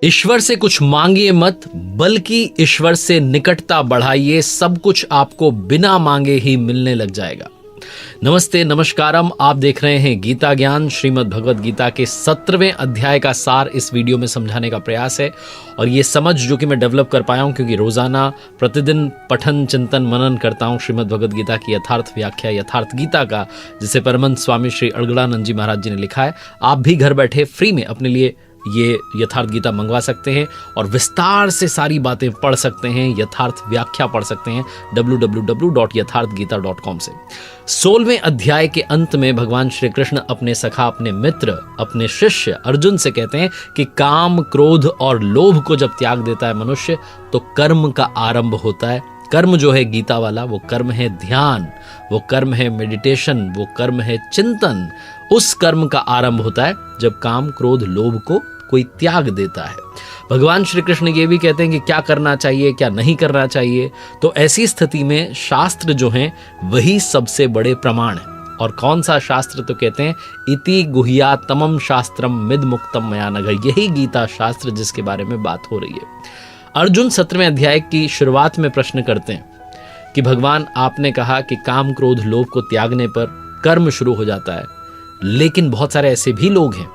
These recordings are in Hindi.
ईश्वर से कुछ मांगिए मत, बल्कि ईश्वर से निकटता बढ़ाइए। सब कुछ आपको बिना मांगे ही मिलने लग जाएगा। नमस्ते, नमस्कारम। आप देख रहे हैं गीता ज्ञान। श्रीमद् भगवद गीता के 17वें अध्याय का सार इस वीडियो में समझाने का प्रयास है। और ये समझ जो कि मैं डेवलप कर पाया हूं, क्योंकि रोजाना प्रतिदिन पठन, चिंतन, मनन करता हूं श्रीमद् भगवद गीता की यथार्थ व्याख्या, यथार्थ गीता का, जिसे परमहंस स्वामी श्री अड़गड़ानंद जी महाराज जी ने लिखा है। आप भी घर बैठे फ्री में अपने लिए ये यथार्थ गीता मंगवा सकते हैं और विस्तार से सारी बातें पढ़ सकते हैं, यथार्थ व्याख्या पढ़ सकते हैं www.यथार्थगीता.com से। 16वें अध्याय के अंत में भगवान श्री कृष्ण अपने सखा, अपने मित्र, अपने शिष्य अर्जुन से कहते हैं कि काम, क्रोध और लोभ को जब त्याग देता है मनुष्य, तो कर्म का आरंभ होता है। कर्म जो है गीता वाला, वो कर्म है ध्यान, वो कर्म है मेडिटेशन, वो कर्म है चिंतन। उस कर्म का आरंभ होता है जब काम, क्रोध, लोभ को कोई त्याग देता है। भगवान श्री कृष्ण ये भी कहते हैं कि क्या करना चाहिए, क्या नहीं करना चाहिए। तो ऐसी स्थिति में शास्त्र जो हैं वही सबसे बड़े प्रमाण है। और कौन सा शास्त्र? तो कहते हैं इति गुह्यातमम शास्त्रम मिद मुक्तम मया नघ। यही गीता शास्त्र जिसके बारे में बात हो रही है। अर्जुन 17वें अध्याय की शुरुआत में प्रश्न करते हैं कि भगवान, आपने कहा कि काम, क्रोध, लोभ को त्यागने पर कर्म शुरू हो जाता है, लेकिन बहुत सारे ऐसे भी लोग हैं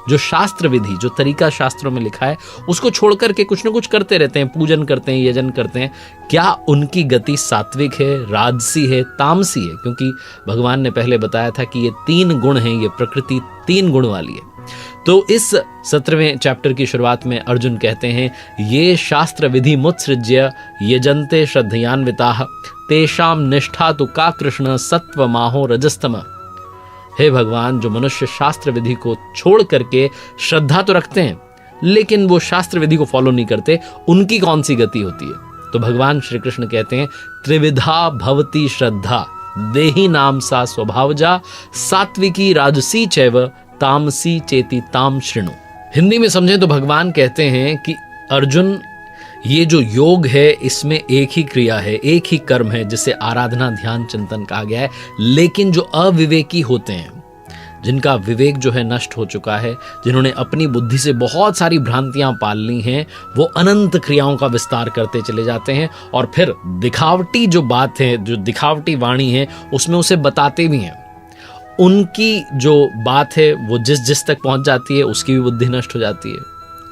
जो शास्त्र विधि, जो तरीका शास्त्रों में लिखा है, उसको छोड़ करके कुछ न कुछ करते रहते हैं, पूजन करते हैं, यजन करते हैं। क्या उनकी गति सात्विक है, राजसी है, तामसी है? क्योंकि भगवान ने पहले बताया था कि ये 3 गुण हैं, ये प्रकृति 3 गुण वाली है। तो इस 17वें चैप्टर की शुरुआत में अर्जुन कहते हैं, ये शास्त्र विधि मुत्सृज्य यजन्ते श्रद्धयान्विताः तेषाम निष्ठा तु का कृष्ण सत्वमाहो रजस्तम। हे भगवान, जो मनुष्य शास्त्र विधि को छोड़ करके श्रद्धा तो रखते हैं, लेकिन वो शास्त्र विधि को फॉलो नहीं करते, उनकी कौन सी गति होती है? तो भगवान श्री कृष्ण कहते हैं, त्रिविधा भवती श्रद्धा देहि नाम सा स्वभावजा सात्विकी राजसी चैव तामसी चेति ताम शृणु। हिंदी में समझें तो भगवान कहते हैं कि अर्जुन, ये जो योग है इसमें एक ही क्रिया है, एक ही कर्म है, जिसे आराधना, ध्यान, चिंतन कहा गया है। लेकिन जो अविवेकी होते हैं, जिनका विवेक जो है नष्ट हो चुका है, जिन्होंने अपनी बुद्धि से बहुत सारी भ्रांतियां पाल ली हैं, वो अनंत क्रियाओं का विस्तार करते चले जाते हैं और फिर दिखावटी जो बात है, जो दिखावटी वाणी है, उसमें उसे बताते भी हैं। उनकी जो बात है वो जिस तक पहुंच जाती है, उसकी भी बुद्धि नष्ट हो जाती है,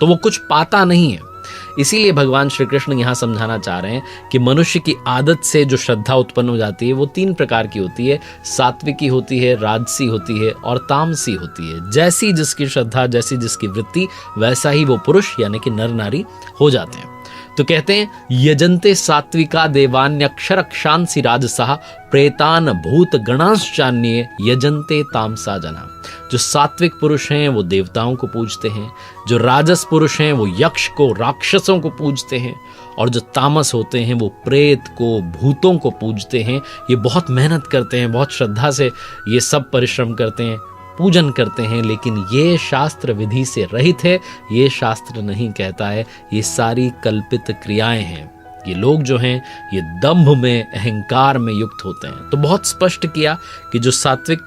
तो वो कुछ पाता नहीं है। इसीलिए भगवान श्री कृष्ण यहाँ समझाना चाह रहे हैं कि मनुष्य की आदत से जो श्रद्धा उत्पन्न हो जाती है वो 3 प्रकार की होती है। सात्विकी होती है, राजसी होती है और तामसी होती है। जैसी जिसकी श्रद्धा, जैसी जिसकी वृत्ति, वैसा ही वो पुरुष यानी कि नर नारी हो जाते हैं। तो कहते हैं, यजन्ते सात्विका देवान्यक्षरक्षांसि राजसः प्रेतान भूत गणांश्चान्ये यजन्ते तामसा जना। जो सात्विक पुरुष हैं वो देवताओं को पूजते हैं, जो राजस पुरुष हैं वो यक्ष को, राक्षसों को पूजते हैं, और जो तामस होते हैं वो प्रेत को, भूतों को पूजते हैं। ये बहुत मेहनत करते हैं, बहुत श्रद्धा से ये सब परिश्रम करते हैं, पूजन करते हैं, लेकिन ये शास्त्र विधि से रहित है। ये शास्त्र नहीं कहता है, ये सारी कल्पित क्रियाएं हैं। ये लोग जो हैं ये दंभ में, अहंकार में युक्त होते हैं। तो बहुत स्पष्ट किया कि जो सात्विक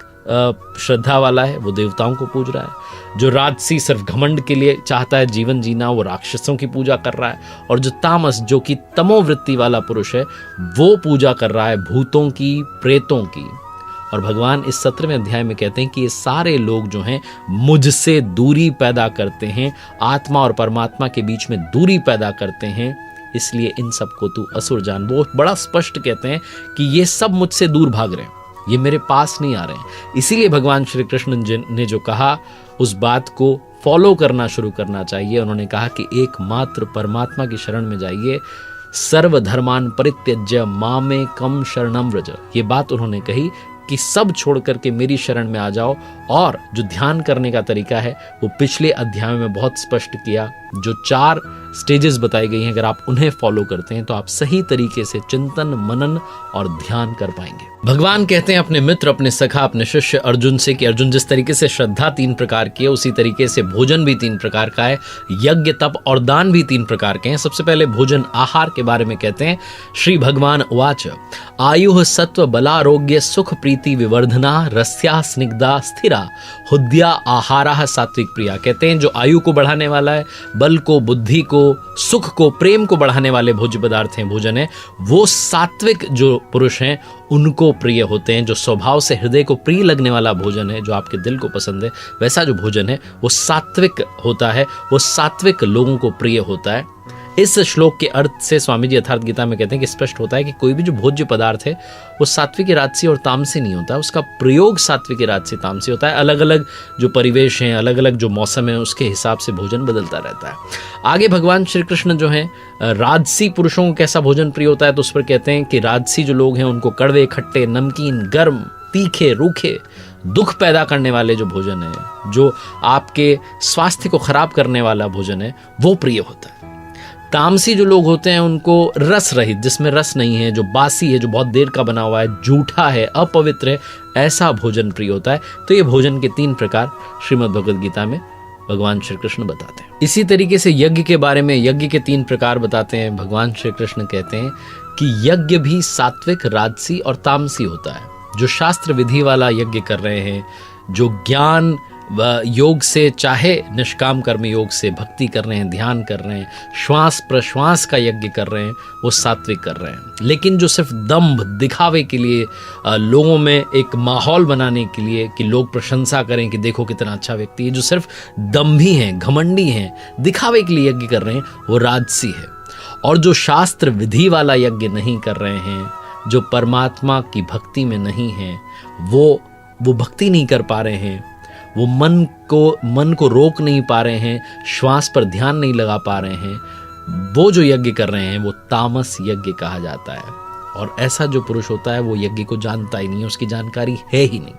श्रद्धा वाला है वो देवताओं को पूज रहा है, जो राजसी सिर्फ घमंड के लिए चाहता है जीवन जीना, वो राक्षसों की पूजा कर रहा है, और जो तामस, जो कि तमोवृत्ति वाला पुरुष है, वो पूजा कर रहा है भूतों की, प्रेतों की। और भगवान इस 17वें अध्याय में कहते हैं कि ये सारे लोग जो हैं मुझसे दूरी पैदा करते हैं, आत्मा और परमात्मा के बीच में दूरी पैदा करते हैं, इसलिए इन सबको तू असुर जान। वो बड़ा स्पष्ट कहते हैं कि ये सब मुझसे दूर भाग रहे हैं, ये मेरे पास नहीं आ रहे हैं। इसीलिए भगवान श्री कृष्ण ने जो कहा उस बात को फॉलो करना शुरू करना चाहिए। उन्होंने कहा कि एकमात्र परमात्मा की शरण में जाइए, सर्वधर्मान परित्यज्य मामेकम शरणम व्रज। ये बात उन्होंने कही कि सब छोड़ करके मेरी शरण में आ जाओ। और जो ध्यान करने का तरीका है वो पिछले अध्याय में बहुत स्पष्ट किया। जो 4 स्टेजेस बताई गई हैं, अगर आप उन्हें फॉलो करते हैं तो आप सही तरीके से चिंतन, मनन और ध्यान कर पाएंगे। भगवान कहते हैं अपने मित्र, अपने सखा, अपने शिष्य अर्जुन से कि अर्जुन, जिस तरीके से श्रद्धा 3 प्रकार की है, उसी तरीके से भोजन भी 3 प्रकार का है, यज्ञ, तप और दान भी 3 प्रकार के हैं। सबसे पहले भोजन आहार के बारे में कहते हैं। श्री भगवान उवाच आयुः सत्व बलारोग्य सुख प्रीति विवर्धना रस्या स्निग्धा स्थिरा हुद्या आहारः सात्विक प्रिया। कहते हैं जो आयु को बढ़ाने वाला है, बल को, बुद्धि को, सुख को, प्रेम को बढ़ाने वाले भोज्य पदार्थ हैं, भोजन है, वो सात्विक जो पुरुष हैं उनको प्रिय होते हैं। जो स्वभाव से हृदय को प्रिय लगने वाला भोजन है, जो आपके दिल को पसंद है, वैसा जो भोजन है वो सात्विक होता है, वो सात्विक लोगों को प्रिय होता है। इस श्लोक के अर्थ से स्वामी जी यथार्थ गीता में कहते हैं कि स्पष्ट होता है कि कोई भी जो भोज्य पदार्थ है वो सात्विक, राजसी और तामसी नहीं होता, उसका प्रयोग सात्विक, राजसी, तामसी होता है। अलग अलग जो परिवेश हैं, अलग अलग जो मौसम है, उसके हिसाब से भोजन बदलता रहता है। आगे भगवान श्री कृष्ण जो हैं राजसी पुरुषों को कैसा भोजन प्रिय होता है, तो उस पर कहते हैं कि राजसी जो लोग हैं उनको कड़वे, खट्टे, नमकीन, गर्म, तीखे, रूखे, दुख पैदा करने वाले जो भोजन है, जो आपके स्वास्थ्य को खराब करने वाला भोजन है, वो प्रिय होता है। तामसी जो लोग होते हैं उनको रस रहित, जिसमें रस नहीं है, जो बासी है, जो बहुत देर का बना हुआ है, जूठा है, अपवित्र है, ऐसा भोजन प्रिय होता है। तो ये भोजन के 3 प्रकार श्रीमद् भगवद गीता में भगवान श्री कृष्ण बताते हैं। इसी तरीके से यज्ञ के बारे में, यज्ञ के 3 प्रकार बताते हैं। भगवान श्री कृष्ण कहते हैं कि यज्ञ भी सात्विक, राजसी और तामसी होता है। जो शास्त्र विधि वाला यज्ञ कर रहे हैं, जो ज्ञान योग से, चाहे निष्काम कर्म योग से भक्ति कर रहे हैं, ध्यान कर रहे हैं, श्वास प्रश्वास का यज्ञ कर रहे हैं, वो सात्विक कर रहे हैं। लेकिन जो सिर्फ दंभ, दिखावे के लिए, लोगों में एक माहौल बनाने के लिए कि लोग प्रशंसा करें कि देखो कितना अच्छा व्यक्ति है, जो सिर्फ दंभी हैं, घमंडी हैं, दिखावे के लिए यज्ञ कर रहे हैं, वो राजसी है। और जो शास्त्र विधि वाला यज्ञ नहीं कर रहे हैं, जो परमात्मा की भक्ति में नहीं है, वो भक्ति नहीं कर पा रहे हैं, वो मन को रोक नहीं पा रहे हैं, श्वास पर ध्यान नहीं लगा पा रहे हैं, वो जो यज्ञ कर रहे हैं वो तामस यज्ञ कहा जाता है। और ऐसा जो पुरुष होता है वो यज्ञ को जानता ही नहीं, उसकी जानकारी है ही नहीं।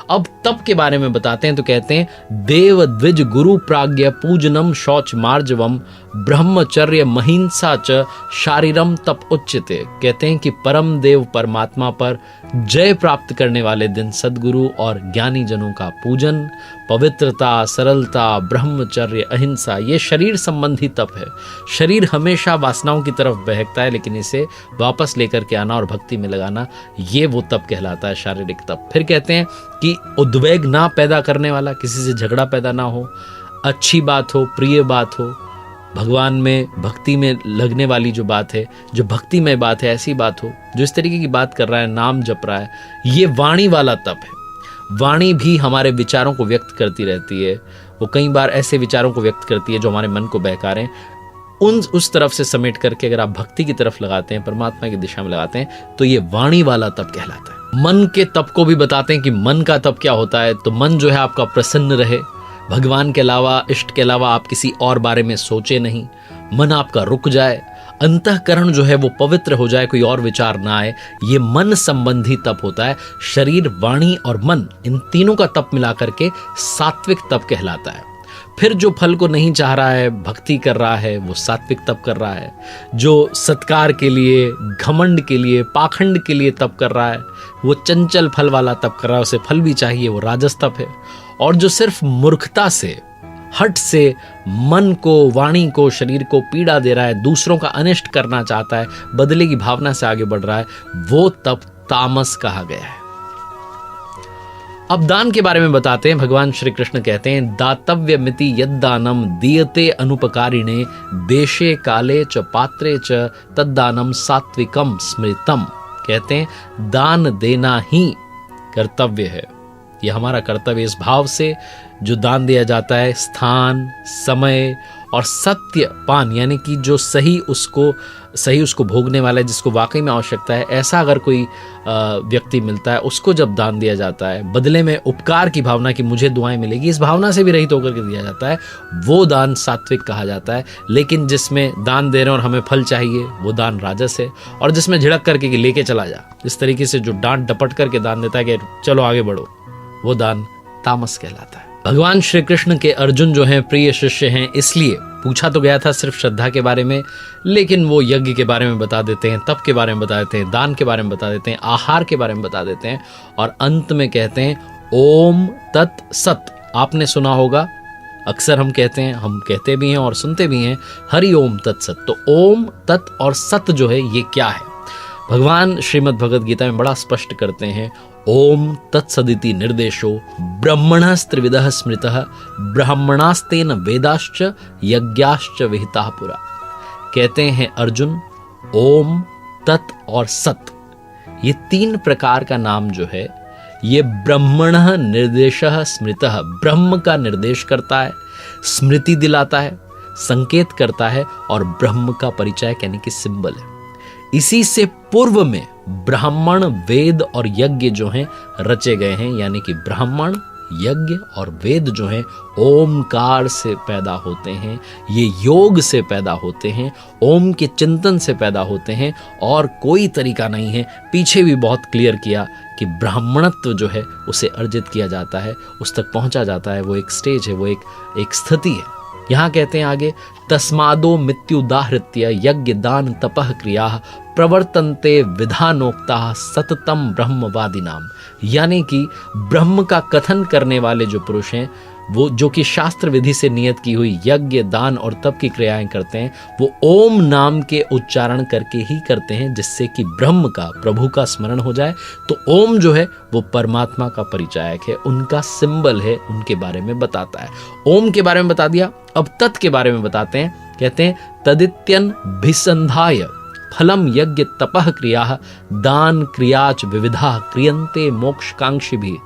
अब तप के बारे में बताते हैं तो कहते हैं देव द्विज गुरु प्राज्ञ पूजनम शौच मार्जवम ब्रह्मचर्य महिंसा च शारीरम तप उच्यते। कहते हैं कि परम देव परमात्मा पर जय प्राप्त करने वाले दिन सद्गुरु और ज्ञानी जनों का पूजन, पवित्रता, सरलता, ब्रह्मचर्य, अहिंसा, ये शरीर संबंधी तप है। शरीर हमेशा वासनाओं की तरफ बहकता है, लेकिन इसे वापस लेकर के आना और भक्ति में लगाना, ये वो तप कहलाता है, शारीरिक तप। फिर कहते हैं कि उद्वेग ना पैदा करने वाला, किसी से झगड़ा पैदा ना हो, अच्छी बात हो, प्रिय बात हो, भगवान में भक्ति में लगने वाली जो बात है, जो भक्तिमय बात है, ऐसी बात हो, जो इस तरीके की बात कर रहा है, नाम जप रहा है, ये वाणी वाला तप है। वाणी भी हमारे विचारों को व्यक्त करती रहती है, वो कई बार ऐसे विचारों को व्यक्त करती है जो हमारे मन को बहका रहे हैं, उस तरफ से समेट करके अगर आप भक्ति की तरफ लगाते हैं, परमात्मा की दिशा में लगाते हैं, तो ये वाणी वाला तप कहलाता है। मन के तप को भी बताते हैं कि मन का तप क्या होता है। तो मन जो है आपका प्रसन्न रहे, भगवान के अलावा, इष्ट के अलावा आप किसी और बारे में सोचे नहीं, मन आपका रुक जाए, अंतःकरण जो है वो पवित्र हो जाए, कोई और विचार ना आए, ये मन संबंधी तप होता है। शरीर, वाणी और मन, इन तीनों का तप मिला करके सात्विक तप कहलाता है। फिर जो फल को नहीं चाह रहा है, भक्ति कर रहा है, वो सात्विक तप कर रहा है। जो सत्कार के लिए, घमंड के लिए, पाखंड के लिए तप कर रहा है, वो चंचल फल वाला तप कर रहा है, उसे फल भी चाहिए, वो राजस तप है। और जो सिर्फ मूर्खता से, हट से मन को, वाणी को, शरीर को पीड़ा दे रहा है, दूसरों का अनिष्ट करना चाहता है, बदले की भावना से आगे बढ़ रहा है, वो तप तामस कहा गया है। अब दान के बारे में बताते हैं। भगवान श्री कृष्ण कहते हैं दातव्य मिति यद्दानम दीयते अनुपकारिणे देशे काले च पात्रे च तद्दानम सात्विकम स्मृतम। कहते हैं दान देना ही कर्तव्य है, ये हमारा कर्तव्य। इस भाव से जो दान दिया जाता है, स्थान, समय और सत्य पान, यानी कि जो सही उसको भोगने वाला है, जिसको वाकई में आवश्यकता है, ऐसा अगर कोई व्यक्ति मिलता है, उसको जब दान दिया जाता है, बदले में उपकार की भावना कि मुझे दुआएं मिलेगी, इस भावना से भी रहित होकर के दिया जाता है, वो दान सात्विक कहा जाता है। लेकिन जिसमें दान दे रहे हैं और हमें फल चाहिए, वो दान राजस है। और जिसमें झिड़क करके कि लेके चला जा, इस तरीके से जो डांट डपट करके दान देता है कि चलो आगे बढ़ो, वो दान तामस कहलाता है। भगवान श्री कृष्ण के अर्जुन जो हैं प्रिय शिष्य हैं, इसलिए पूछा तो गया था सिर्फ श्रद्धा के बारे में, लेकिन वो यज्ञ के बारे में बता देते हैं, तप के बारे में बता देते हैं, दान के बारे में बता देते हैं, आहार के बारे में बता देते हैं, और अंत में कहते हैं ओम तत् सत। आपने सुना होगा, अक्सर हम कहते भी हैं और सुनते भी हैं, हरि ओम तत्सत। तो ओम तत् और सत जो है ये क्या है, भगवान श्रीमद् भगवद गीता में बड़ा स्पष्ट करते हैं। ओम तत्सदिति निर्देशो ब्रह्मणस्त्रिविधः स्मृतः ब्राह्मणास्तेन वेदाश्च यज्ञाश्च विहिताः पुरा। कहते हैं अर्जुन, ओम तत् और सत ये 3 प्रकार का नाम जो है ये ब्रह्मणः निर्देशः स्मृतः, ब्रह्म का निर्देश करता है, स्मृति दिलाता है, संकेत करता है, और ब्रह्म का परिचय यानी कि सिंबल है। इसी से पूर्व में ब्राह्मण, वेद और यज्ञ जो हैं रचे गए हैं, यानी कि ब्राह्मण, यज्ञ और वेद जो हैं ओमकार से पैदा होते हैं, ये योग से पैदा होते हैं, ओम के चिंतन से पैदा होते हैं, और कोई तरीका नहीं है। पीछे भी बहुत क्लियर किया कि ब्राह्मणत्व जो है उसे अर्जित किया जाता है, उस तक पहुंचा जाता है, वो एक स्टेज है, वो एक स्थिति है। यहाँ कहते हैं आगे, तस्मादो मृत्युदाहृत्य यज्ञ दान तपः क्रिया प्रवर्तन्ते विधानोक्ता सततम ब्रह्मवादिनाम। यानी कि ब्रह्म का कथन करने वाले जो पुरुष हैं, वो जो कि शास्त्र विधि से नियत की हुई यज्ञ, दान और तप की क्रियाएं करते हैं, वो ओम नाम के उच्चारण करके ही करते हैं, जिससे कि ब्रह्म का, प्रभु का स्मरण हो जाए। तो ओम जो है वो परमात्मा का परिचायक है, उनका सिंबल है, उनके बारे में बताता है। ओम के बारे में बता दिया, अब तत् के बारे में बताते हैं। कहते हैं तदित्यन भिसंधाय फलम यज्ञ तपः क्रिया दान क्रियाच विविधा क्रियन्ते मोक्षकांक्षी भी।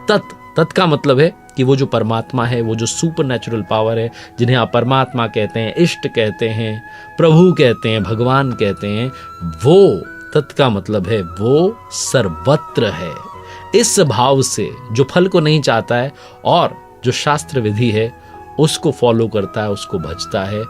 तत् का मतलब है कि वो जो परमात्मा है, वो जो सुपर नेचुरल पावर है, जिन्हें आप परमात्मा कहते हैं, इष्ट कहते हैं, प्रभु कहते हैं, भगवान कहते हैं, वो तत् का मतलब है वो सर्वत्र है। इस भाव से जो फल को नहीं चाहता है और जो शास्त्र विधि है उसको फॉलो करता है, उसको भजता है,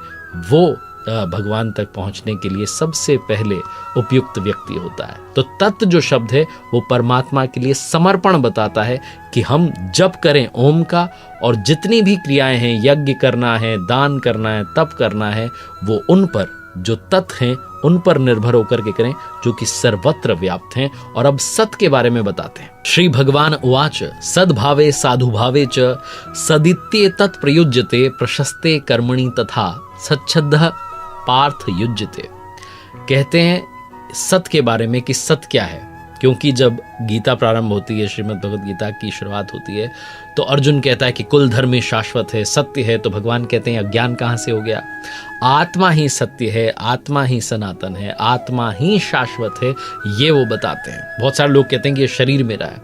वो भगवान तक पहुंचने के लिए सबसे पहले उपयुक्त व्यक्ति होता है। तो तत् जो शब्द है वो परमात्मा के लिए समर्पण बताता है कि हम जप करें ओम का, और जितनी भी क्रियाएं हैं, यज्ञ करना है, दान करना है, तप करना है, वो उन पर जो तत् हैं उन पर निर्भर होकर के करें, जो कि सर्वत्र व्याप्त हैं। और अब सत के बारे में बताते हैं। श्री भगवान उवाच सद्भावे साधुभावे च सदित्ये तत् प्रयुज्यते प्रशस्ते कर्मणि तथा सच्छद्दः पार्थ युज्यते। कहते हैं सत के बारे में कि सत क्या है, क्योंकि जब गीता प्रारंभ होती है, श्रीमद् भगवद गीता की शुरुआत होती है, तो अर्जुन कहता है कि कुल धर्म ही शाश्वत है, सत्य है। तो भगवान कहते हैं अज्ञान कहाँ से हो गया, आत्मा ही सत्य है, आत्मा ही सनातन है, आत्मा ही शाश्वत है, ये वो बताते हैं। बहुत सारे लोग कहते हैं कि ये शरीर मेरा है,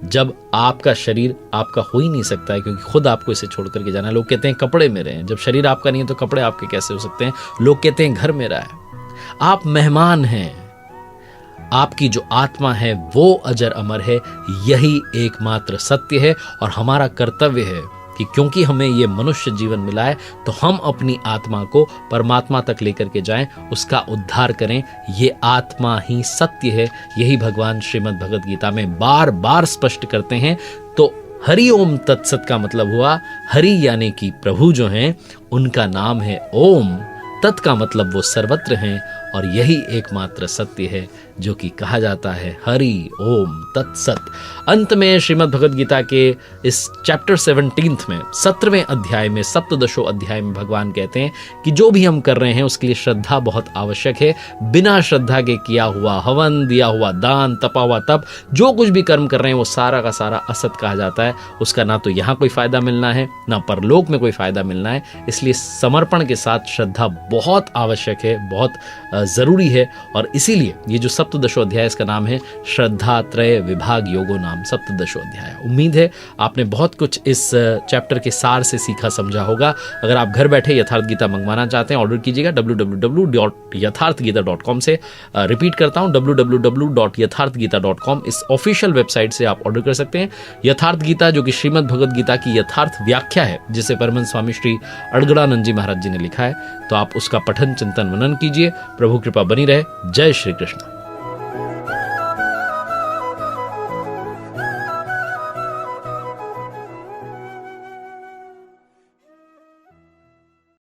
जब आपका शरीर आपका हो ही नहीं सकता है, क्योंकि खुद आपको इसे छोड़ करके जाना है। लोग कहते हैं कपड़े मेरे हैं, जब शरीर आपका नहीं है तो कपड़े आपके कैसे हो सकते हैं। लोग कहते हैं घर मेरा है, आप मेहमान हैं, आपकी जो आत्मा है वो अजर अमर है, यही एकमात्र सत्य है। और हमारा कर्तव्य है कि क्योंकि हमें ये मनुष्य जीवन मिला है, तो हम अपनी आत्मा को परमात्मा तक लेकर के जाएं, उसका उद्धार करें। ये आत्मा ही सत्य है, यही भगवान श्रीमद् भगवद गीता में बार बार स्पष्ट करते हैं। तो हरि ओम तत्सत का मतलब हुआ, हरि यानी कि प्रभु जो हैं उनका नाम है ओम, तत् का मतलब वो सर्वत्र हैं, और यही एकमात्र सत्य है जो कि कहा जाता है हरि ओम तत्सत। अंत में श्रीमद् भगवद गीता के इस चैप्टर 17 में 17वें अध्याय में 17 अध्याय में भगवान कहते हैं कि जो भी हम कर रहे हैं उसके लिए श्रद्धा बहुत आवश्यक है। बिना श्रद्धा के किया हुआ हवन, दिया हुआ दान, तपा हुआ तप, जो कुछ भी कर्म कर रहे हैं वो सारा का सारा असत कहा जाता है। उसका ना तो यहाँ कोई फायदा मिलना है, ना परलोक में कोई फायदा मिलना है। इसलिए समर्पण के साथ श्रद्धा बहुत आवश्यक है, बहुत जरूरी है। और इसीलिए ये जो 17 अध्याय, इसका नाम है श्रद्धा त्रय विभाग योगो नाम 17 अध्याय। उम्मीद है आपने बहुत कुछ इस चैप्टर के सार से सीखा समझा होगा। अगर आप घर बैठे यथार्थ गीता मंगवाना चाहते हैं, ऑर्डर कीजिएगा www.यथार्थगीता.com से। रिपीट करता हूं, www.यथार्थगीता.com, इस ऑफिशियल वेबसाइट से आप ऑर्डर कर सकते हैं। यथार्थ गीता जो कि श्रीमद् भगवद गीता की यथार्थ व्याख्या है, जिसे परमहंस स्वामी श्री अड़गड़ानंद जी महाराज जी ने लिखा है, तो आप उसका पठन चिंतन मनन कीजिए। प्रभु कृपा बनी रहे। जय श्री कृष्ण।